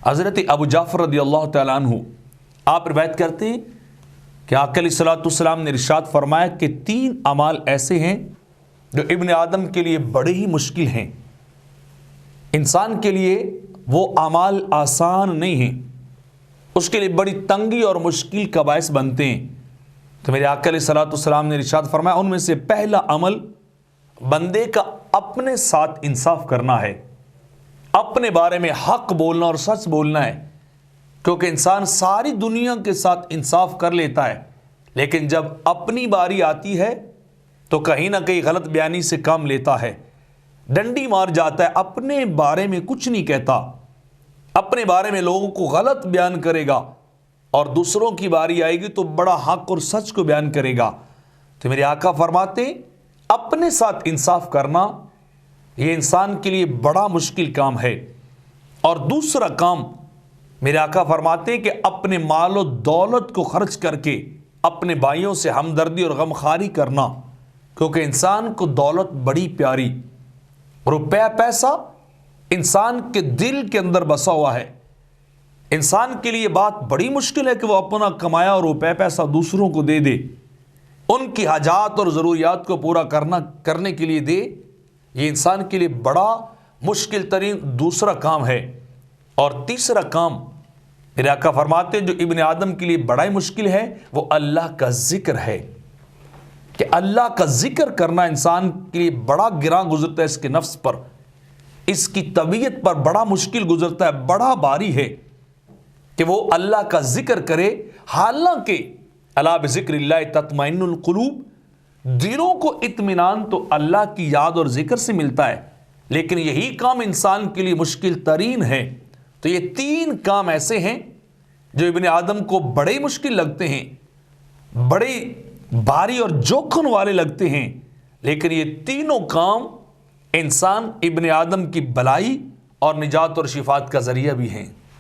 حضرت ابو جعفر رضی اللہ تعالیٰ عنہ آپ روایت کرتے ہیں کہ آقا علیہ الصلوۃ والسلام نے ارشاد فرمایا کہ 3 اعمال ایسے ہیں جو ابن آدم کے لیے بڑے ہی مشکل ہیں۔ انسان کے لیے وہ اعمال آسان نہیں ہیں، اس کے لیے بڑی تنگی اور مشکل کا باعث بنتے ہیں۔ تو میرے آقا علیہ الصلوۃ والسلام نے ارشاد فرمایا ان میں سے پہلا عمل بندے کا اپنے ساتھ انصاف کرنا ہے، اپنے بارے میں حق بولنا اور سچ بولنا ہے، کیونکہ انسان ساری دنیا کے ساتھ انصاف کر لیتا ہے لیکن جب اپنی باری آتی ہے تو کہیں نہ کہیں غلط بیانی سے کام لیتا ہے، ڈنڈی مار جاتا ہے، اپنے بارے میں کچھ نہیں کہتا، اپنے بارے میں لوگوں کو غلط بیان کرے گا اور دوسروں کی باری آئے گی تو بڑا حق اور سچ کو بیان کرے گا۔ تو میرے آقا فرماتے ہیں اپنے ساتھ انصاف کرنا یہ انسان کے لیے بڑا مشکل کام ہے۔ اور دوسرا کام میرے آقا فرماتے ہیں کہ اپنے مال و دولت کو خرچ کر کے اپنے بھائیوں سے ہمدردی اور غمخواری کرنا، کیونکہ انسان کو دولت بڑی پیاری، روپیہ پیسہ انسان کے دل کے اندر بسا ہوا ہے۔ انسان کے لیے بات بڑی مشکل ہے کہ وہ اپنا کمایا اور روپیہ پیسہ دوسروں کو دے دے، ان کی حاجات اور ضروریات کو پورا کرنے کے لیے دے، یہ انسان کے لیے بڑا مشکل ترین دوسرا کام ہے۔ اور تیسرا کام میرے آقا فرماتے ہیں جو ابن آدم کے لیے بڑا ہی مشکل ہے وہ اللہ کا ذکر ہے، کہ اللہ کا ذکر کرنا انسان کے لیے بڑا گراں گزرتا ہے، اس کے نفس پر، اس کی طبیعت پر بڑا مشکل گزرتا ہے، بڑا باری ہے کہ وہ اللہ کا ذکر کرے۔ حالانکہ الا بذکر اللہ تطمئن القلوب، دلوں کو اطمینان تو اللہ کی یاد اور ذکر سے ملتا ہے، لیکن یہی کام انسان کے لیے مشکل ترین ہے۔ تو یہ 3 کام ایسے ہیں جو ابن آدم کو بڑے مشکل لگتے ہیں، بڑے بھاری اور جوکھن والے لگتے ہیں، لیکن یہ تینوں کام انسان ابن آدم کی بلائی اور نجات اور شفاعت کا ذریعہ بھی ہیں۔